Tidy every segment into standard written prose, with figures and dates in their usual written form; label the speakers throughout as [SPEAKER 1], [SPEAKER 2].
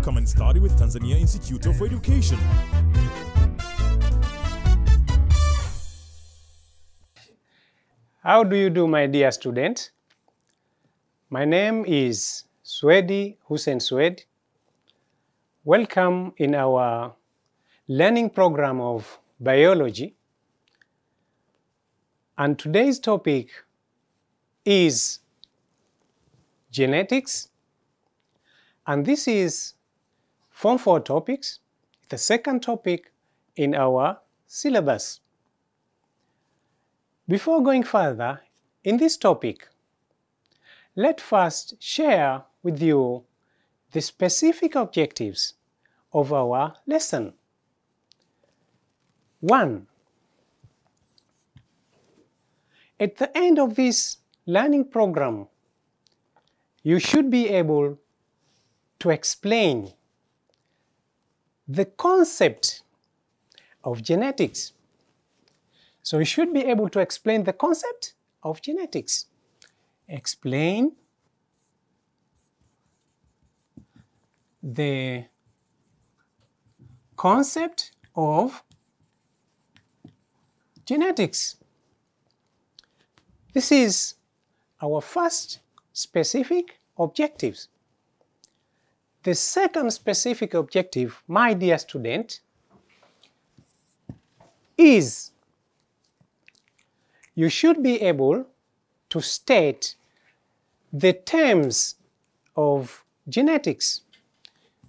[SPEAKER 1] come and study with Tanzania Institute of Education.
[SPEAKER 2] How do you do, my dear student? My name is Swedi Hussein Swedi. Welcome in our learning program of biology. And today's topic is genetics. And this is Form 4 topics, the second topic in our syllabus. Before going further in this topic, let's first share with you the specific objectives of our lesson. 1. At the end of this learning program, you should be able to explain the concept of genetics. So you should be able to explain the concept of genetics. Explain the concept of genetics. This is our first specific objective. The second specific objective, my dear student, is you should be able to state the terms of genetics.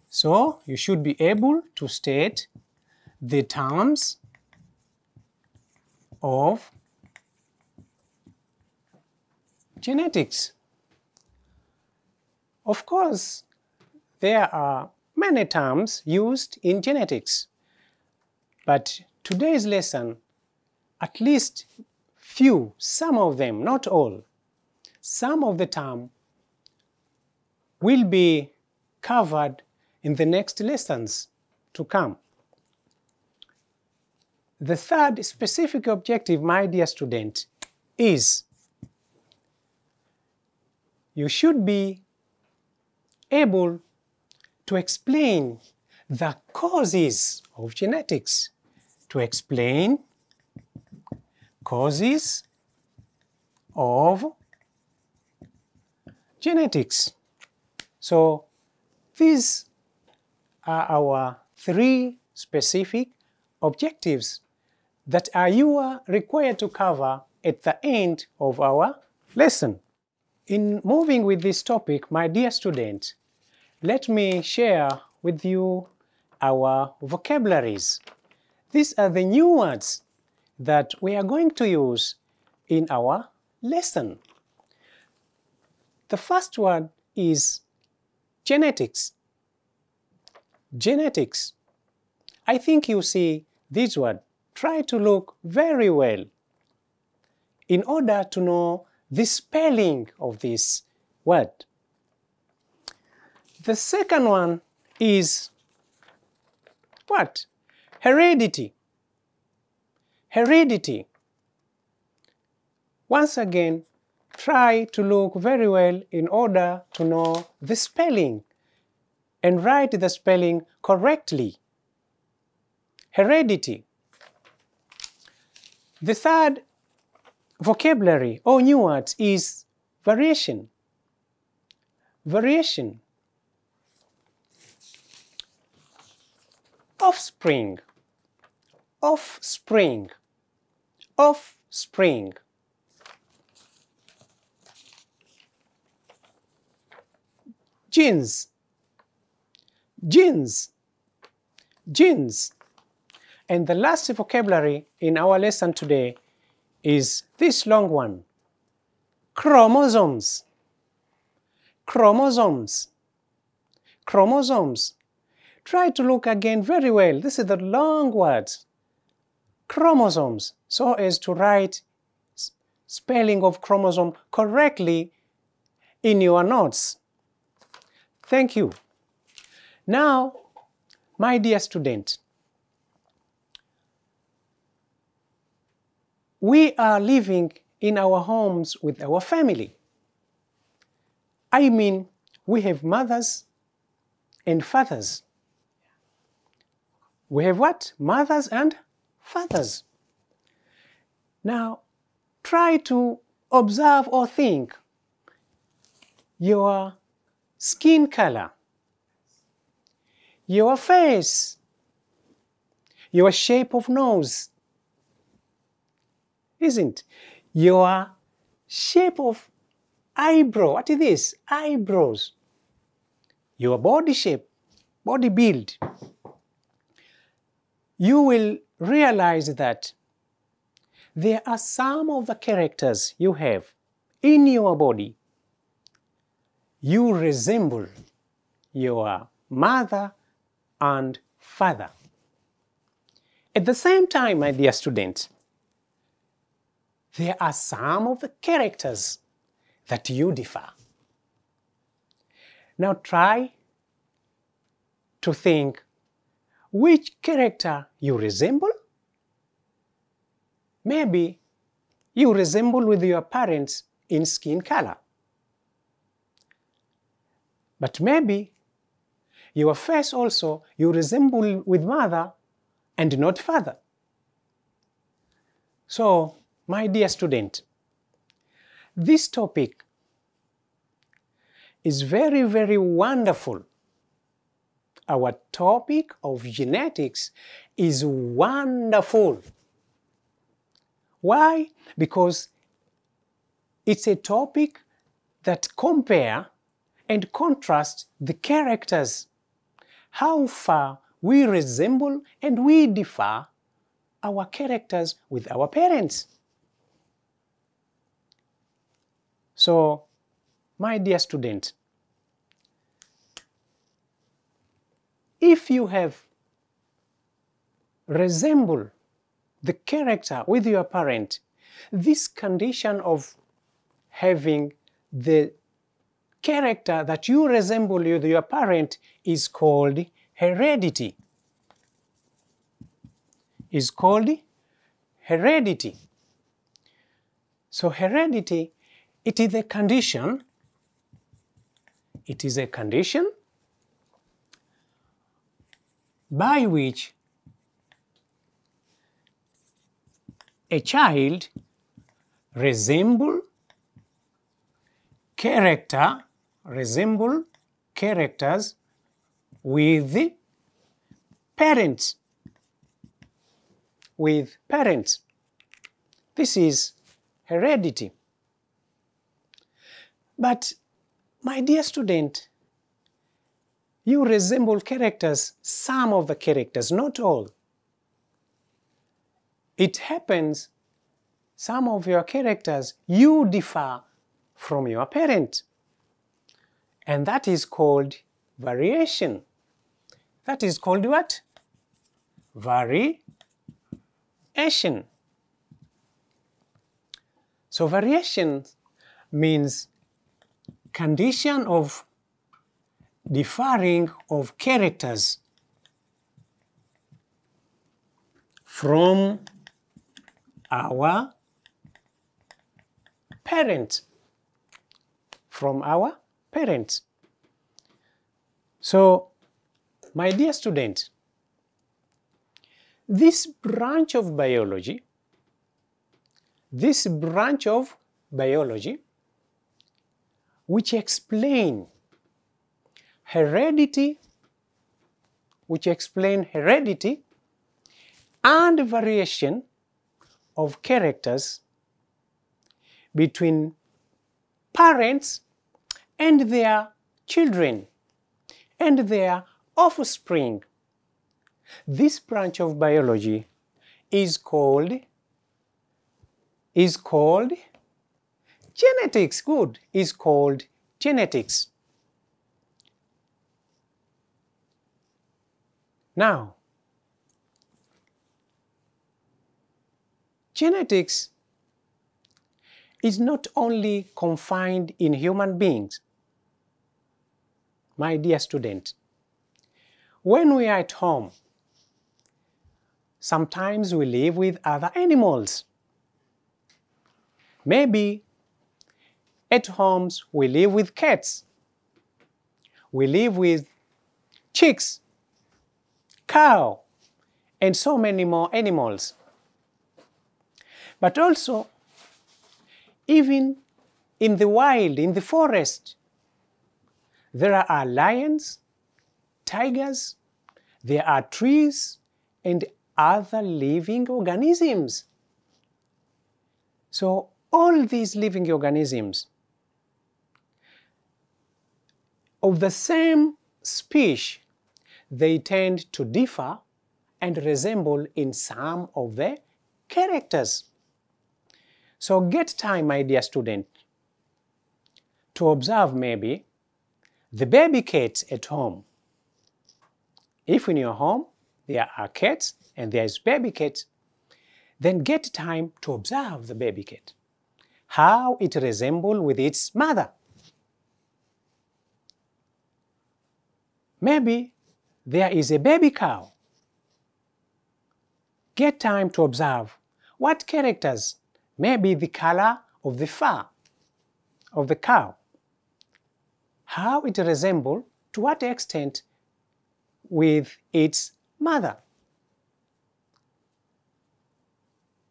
[SPEAKER 2] So you should be able to state the terms of genetics. Of course, there are many terms used in genetics, but today's lesson, at least some of them, not all, some of the terms will be covered in the next lessons to come. The third specific objective, my dear student, is you should be able to explain the causes of genetics. To explain causes of genetics. So these are our 3 specific objectives that you are required to cover at the end of our lesson. In moving with this topic, my dear student, let me share with you our vocabularies. These are the new words that we are going to use in our lesson. The first word is genetics. Genetics. I think you see this word. Try to look very well in order to know the spelling of this word. The second one is what? Heredity. Heredity. Once again, try to look very well in order to know the spelling and write the spelling correctly. Heredity. The third vocabulary or new word is variation. Variation. Offspring. Offspring. Offspring. Genes. Genes. Genes. And the last vocabulary in our lesson today is this long one. Chromosomes. Chromosomes. Chromosomes. Try to look again very well. This is the long word. Chromosomes, so as to write spelling of chromosome correctly in your notes. Thank you. Now, my dear student, we are living in our homes with our family. I mean, we have mothers and fathers. We have what? Mothers and fathers. Now, try to observe or think your skin color, your face, your shape of nose, isn't your shape of eyebrow? What is this? Eyebrows. Your body shape, body build. You will realize that there are some of the characters you have in your body. You resemble your mother and father. At the same time, my dear students, there are some of the characters that you differ. Now try to think which character you resemble. Maybe you resemble with your parents in skin color. But maybe your face also you resemble with mother and not father. So, my dear student, this topic is very, very wonderful. Our topic of genetics is wonderful. Why? Because it's a topic that compare and contrast the characters, how far we resemble and we differ our characters with our parents. So, my dear student, if you have resembled the character with your parent, this condition of having the character that you resemble with your parent is called heredity. Is called heredity. So heredity, it is a condition by which a child resemble characters with parents. This is heredity. But, my dear student, you resemble characters, some of the characters, not all. It happens, some of your characters, you differ from your parent. And that is called variation. That is called what? Variation. So variation means condition of differing of characters from our parents. So, my dear student, this branch of biology which explain heredity and variation of characters between parents and their children and their offspring. This branch of biology is called genetics. Good. Is called genetics. Now, genetics is not only confined in human beings. My dear student, when we are at home, sometimes we live with other animals. Maybe at homes we live with cats. We live with chicks, cow, and so many more animals. But also, even in the wild, in the forest, there are lions, tigers, there are trees, and other living organisms. So all these living organisms of the same species, they tend to differ and resemble in some of the characters. So get time, my dear student, to observe maybe the baby cats at home. If in your home there are cats and there is baby cat, then get time to observe the baby cat, how it resembles with its mother. Maybe there is a baby cow. Get time to observe what characters, maybe the color of the fur of the cow, how it resembles, to what extent, with its mother.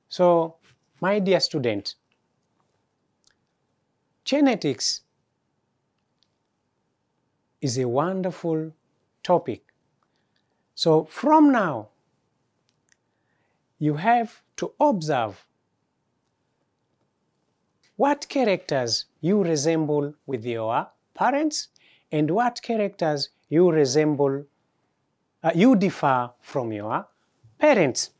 [SPEAKER 2] So, my dear student, genetics is a wonderful topic. So, from now, you have to observe what characters you resemble with your parents and what characters you resemble, you differ from your parents.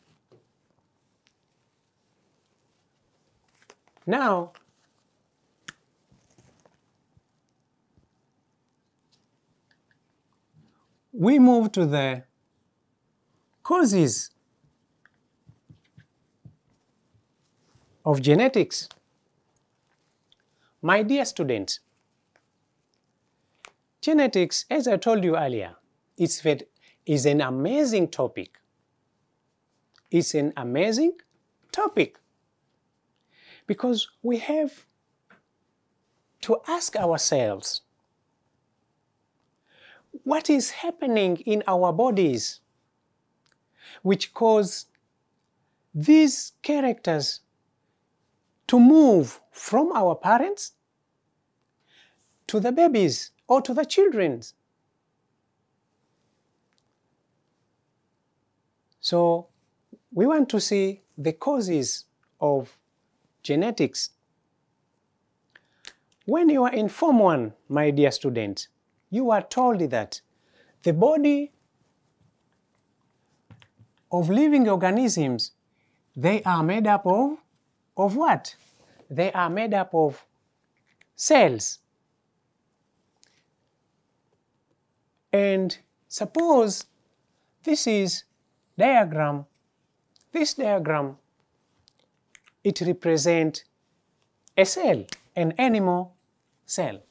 [SPEAKER 2] Now, we move to the causes of genetics. My dear students, genetics, as I told you earlier, is an amazing topic. It's an amazing topic because we have to ask ourselves, what is happening in our bodies which cause these characters to move from our parents to the babies or to the children? So we want to see the causes of genetics. When you are in Form 1, my dear student, you are told that the body of living organisms, they are made up of what? They are made up of cells. And suppose this is diagram. This diagram, it represents a cell, an animal cell.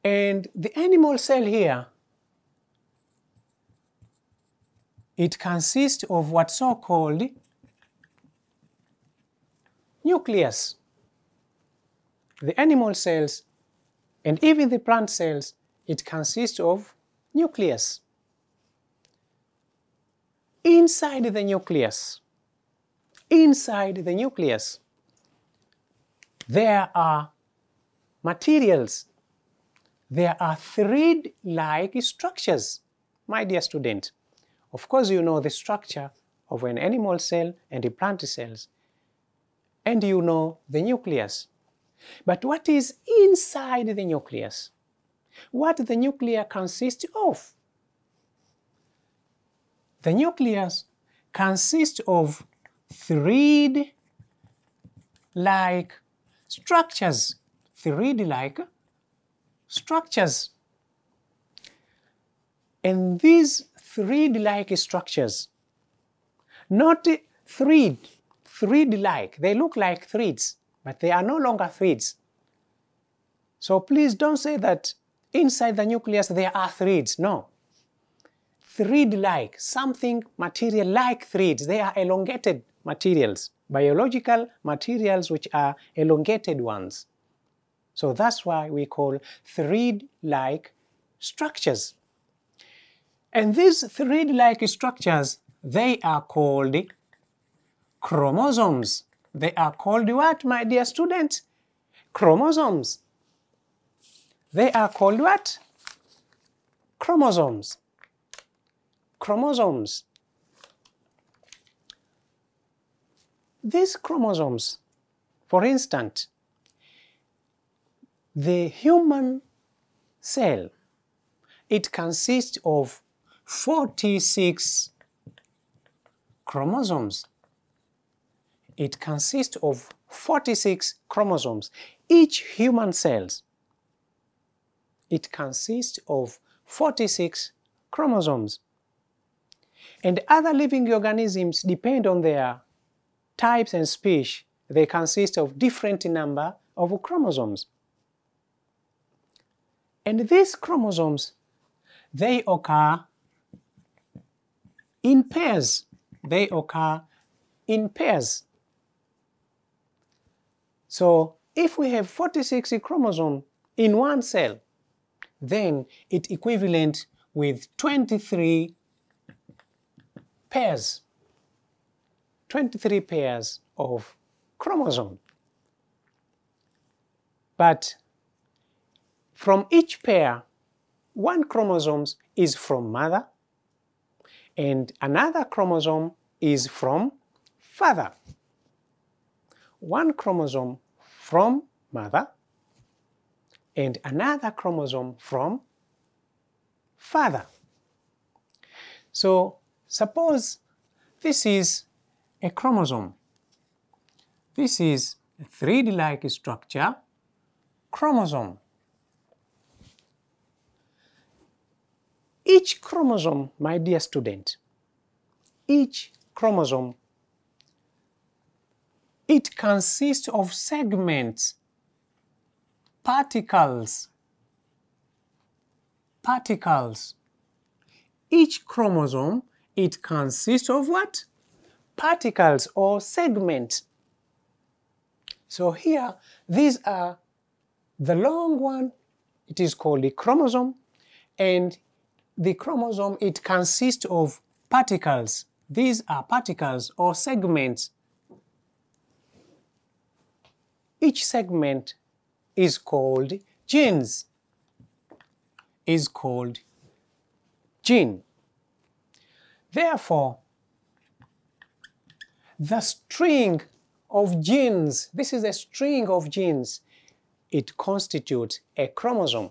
[SPEAKER 2] And the animal cell here, it consists of what's so-called nucleus. The animal cells and even the plant cells, it consists of nucleus. Inside the nucleus, there are materials. There are thread-like structures, my dear student. Of course, you know the structure of an animal cell and the plant cells, and you know the nucleus. But what is inside the nucleus? What the nucleus consists of? The nucleus consists of thread-like structures. Thread-like structures. And these thread-like structures, not thread-like, they look like threads, but they are no longer threads. So please don't say that inside the nucleus there are threads. No. Thread-like, something material like threads, they are elongated materials, biological materials which are elongated ones. So that's why we call thread-like structures. And these thread-like structures, they are called chromosomes. They are called what, my dear student? Chromosomes. They are called what? Chromosomes. Chromosomes. These chromosomes, for instance, the human cell, it consists of 46 chromosomes. It consists of 46 chromosomes. Each human cell, it consists of 46 chromosomes. And other living organisms depend on their types and species. They consist of different number of chromosomes. And these chromosomes, they occur in pairs. They occur in pairs. So if we have 46 chromosomes in one cell, then it's equivalent with 23 pairs. 23 pairs of chromosomes. But from each pair, one chromosome is from mother and another chromosome is from father. One chromosome from mother and another chromosome from father. So suppose this is a chromosome. This is a thread-like structure, chromosome. Each chromosome, my dear student, each chromosome, it consists of segments, particles. Each chromosome, it consists of what? Particles or segments. So here, these are the long one, it is called the chromosome, and the chromosome, it consists of particles. These are particles or segments. Each segment is called genes. Is called gene. Therefore, the string of genes, this is a string of genes, it constitutes a chromosome.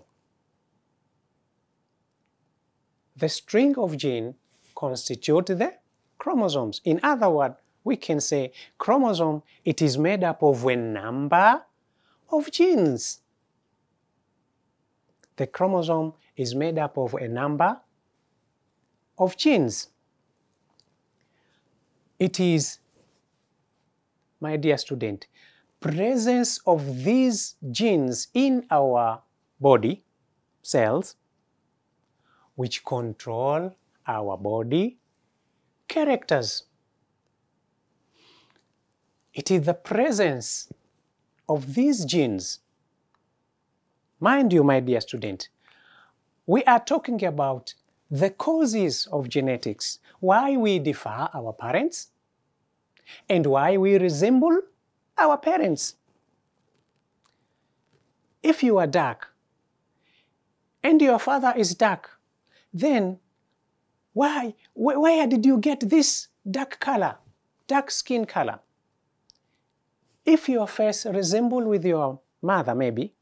[SPEAKER 2] The string of genes constitutes the chromosomes. In other words, we can say chromosome, it is made up of a number of genes. The chromosome is made up of a number of genes. It is, my dear student, presence of these genes in our body cells which control our body characters. It is the presence of these genes. Mind you, my dear student, we are talking about the causes of genetics, why we differ our parents, and why we resemble our parents. If you are dark and your father is dark, then where did you get this dark color, dark skin color? If your face resembles with your mother maybe,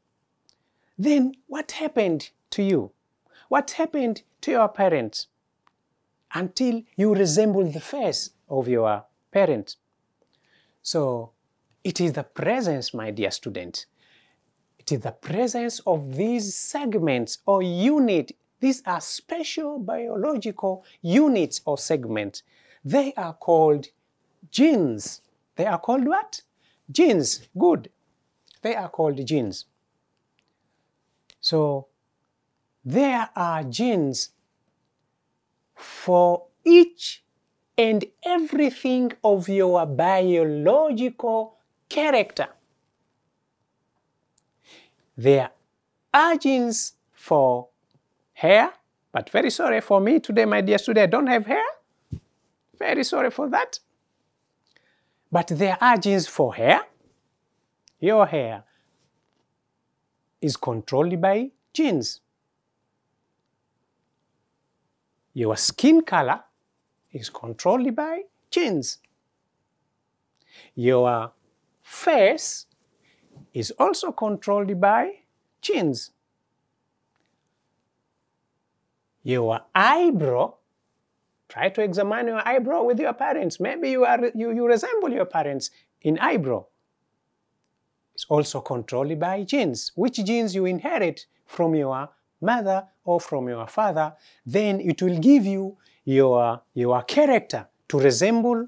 [SPEAKER 2] then what happened to you? What happened to your parents until you resemble the face of your parents? So it is the presence, my dear student, it is the presence of these segments or units. These are special biological units or segments. They are called genes. They are called what? Genes. Good. They are called genes. So there are genes for each and everything of your biological character. There are genes for hair, but very sorry for me today, my dear student, I don't have hair. Very sorry for that. But there are genes for hair. Your hair is controlled by genes. Your skin color is controlled by genes. Your face is also controlled by genes. Your eyebrow, try to examine your eyebrow with your parents. Maybe you resemble your parents in eyebrow. It's also controlled by genes. Which genes you inherit from your mother or from your father, then it will give you your character to resemble,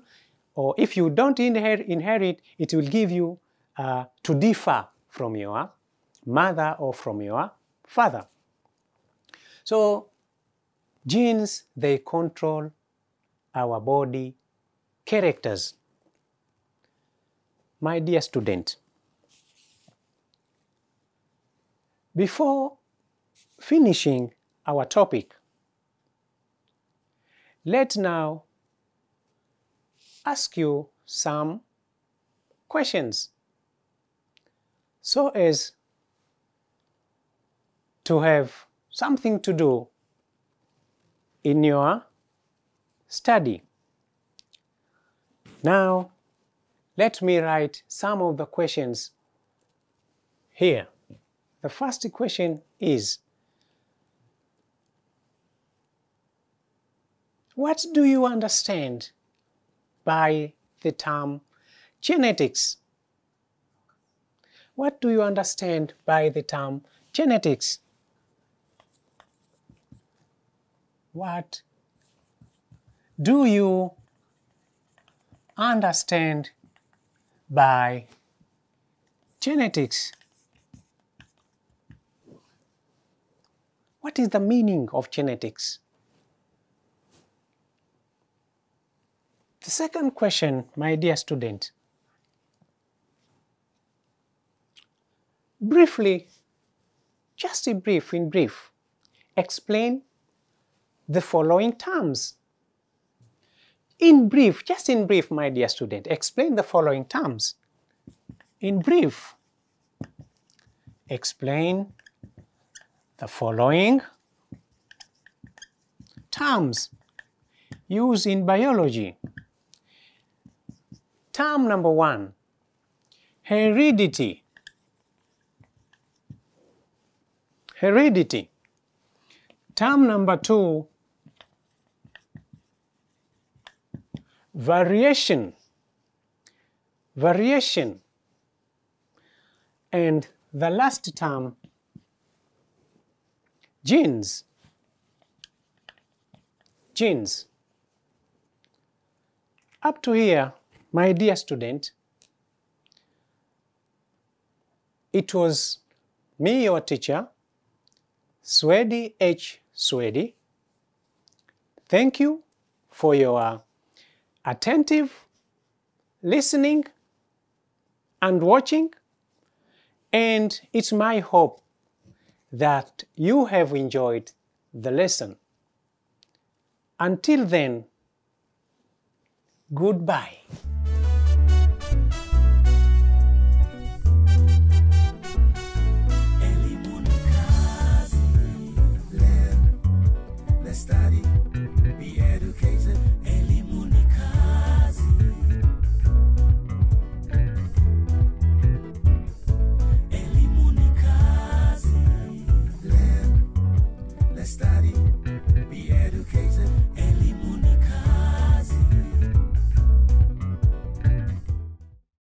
[SPEAKER 2] or if you don't inherit, it will give you to differ from your mother or from your father. So genes, they control our body characters. My dear student, before finishing our topic, let's now ask you some questions so as to have something to do in your study. Now, let me write some of the questions here. The first question is, what do you understand by the term genetics? What do you understand by the term genetics? What do you understand by genetics? What is the meaning of genetics? The second question, my dear student, briefly, just in brief, explain the following terms. In brief, just in brief, my dear student, explain the following terms. In brief, explain the following terms used in biology. Term number 1, heredity. Heredity. Term number 2, variation. Variation. And the last term, genes. Genes. Up to here, my dear student, it was me, your teacher, Swedi H. Swedi. Thank you for your attentive listening and watching, and it's my hope that you have enjoyed the lesson. Until then, goodbye.